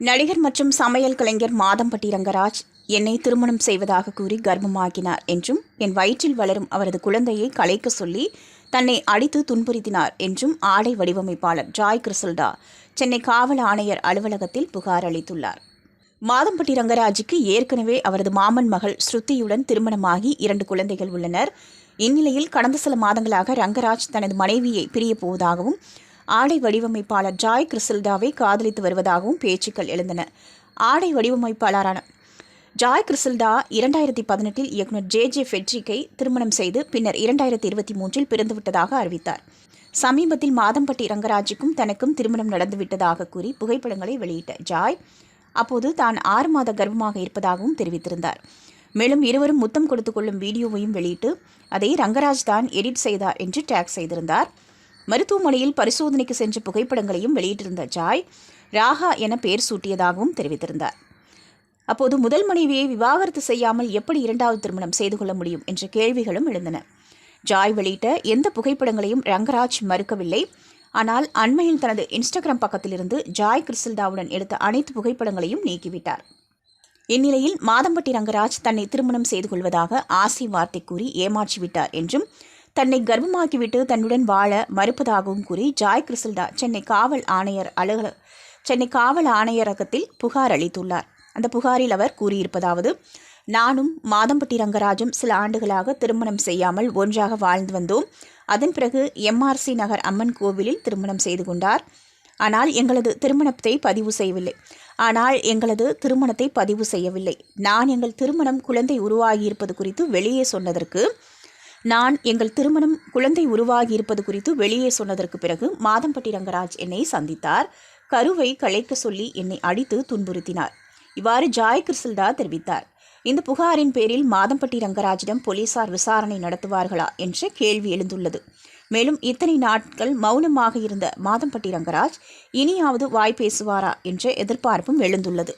நடிகர் மற்றும் சமையல் கலைஞர் மாதம்பட்டி ரங்கராஜ் என்னை திருமணம் செய்வதாக கூறி கர்ப்பமாக்கினார் என்றும் என் வயிற்றில் வளரும் அவரது குழந்தையை கலைக்க சொல்லி தன்னை அடித்து துன்புறுத்தினார் என்றும் ஆடை வடிவமைப்பாளர் ஜாய் கிறிசல்டா சென்னை காவல் ஆணையர் அலுவலகத்தில் புகார் அளித்துள்ளார். மாதம்பட்டி ரங்கராஜுக்கு ஏற்கனவே அவரது மாமன் மகள் ஸ்ருதியுடன் திருமணமாகி 2 குழந்தைகள் உள்ளனர். இந்நிலையில் கடந்த சில மாதங்களாக ரங்கராஜ் தனது மனைவியை பிரியப் போவதாகவும் ஆடை வடிவமைப்பாளர் ஜாய் கிறிசல்டாவை காதலித்து வருவதாகவும் பேச்சுக்கள் எழுந்தன. ஆடை வடிவமைப்பாளரான ஜாய் கிறிசல்டா 2018 இயக்குநர் ஜே ஃபெட்ரிக்கை திருமணம் செய்து பின்னர் 2023 பிறந்துவிட்டதாக அறிவித்தார். சமீபத்தில் மாதம்பட்டி ரங்கராஜுக்கும் தனக்கும் திருமணம் நடந்துவிட்டதாக கூறி புகைப்படங்களை வெளியிட்ட ஜாய் அப்போது தான் 6 மாத கர்ப்பமாக இருப்பதாகவும் தெரிவித்திருந்தார். மேலும் இருவரும் முத்தம் கொடுத்துக் கொள்ளும் வீடியோவையும் வெளியிட்டு அதை ரங்கராஜ் தான் எடிட் செய்தார் என்று டேக் செய்திருந்தார். மருத்துவமனையில் பரிசோதனைக்கு சென்ற புகைப்படங்களையும் வெளியிட்டிருந்த ஜாய் ராகா என பெயர் சூட்டியதாகவும் தெரிவித்திருந்தார். அப்போது முதல் மனைவியை விவாகரத்து செய்யாமல் எப்படி 2வது திருமணம் செய்து கொள்ள முடியும் என்ற கேள்விகளும் எழுந்தன. ஜாய் வெளியிட்ட எந்த புகைப்படங்களையும் ரங்கராஜ் மறுக்கவில்லை. ஆனால் அண்மையில் தனது இன்ஸ்டாகிராம் பக்கத்திலிருந்து ஜாய் கிறிசல்டாவுடன் எடுத்த அனைத்து புகைப்படங்களையும் நீக்கிவிட்டார். இந்நிலையில் மாதம்பட்டி ரங்கராஜ் தன்னை திருமணம் செய்து கொள்வதாக ஆசை வார்த்தை கூறி ஏமாற்றிவிட்டார் என்றும் தன்னை கர்ப்பமாக்கிவிட்டு தன்னுடன் வாழ மறுப்பதாகவும் கூறி ஜாய் கிறிசல்டா சென்னை காவல் ஆணையரகத்தில் புகார் அளித்துள்ளார். அந்த புகாரில் அவர் கூறியிருப்பதாவது: நானும் மாதம்பட்டி ரங்கராஜும் சில ஆண்டுகளாக திருமணம் செய்யாமல் ஒன்றாக வாழ்ந்து வந்தோம். அதன் பிறகு MRC நகர் அம்மன் கோவிலில் திருமணம் செய்து கொண்டார். ஆனால் எங்களது திருமணத்தை பதிவு செய்யவில்லை. நான் எங்கள் திருமணம் குழந்தை உருவாகியிருப்பது குறித்து வெளியே சொன்னதற்கு பிறகு மாதம்பட்டி ரங்கராஜ் என்னை சந்தித்தார். கருவை கலைக்க சொல்லி என்னை அடித்து துன்புறுத்தினார். இவ்வாறு ஜாய் கிறிசல்டா தெரிவித்தார். இந்த புகாரின் பேரில் மாதம்பட்டி ரங்கராஜிடம் போலீசார் விசாரணை நடத்துவார்களா என்ற கேள்வி எழுந்துள்ளது. மேலும் இத்தனை நாட்கள் மௌனமாக இருந்த மாதம்பட்டி ரங்கராஜ் இனியாவது வாய் பேசுவாரா என்ற எதிர்பார்ப்பும் எழுந்துள்ளது.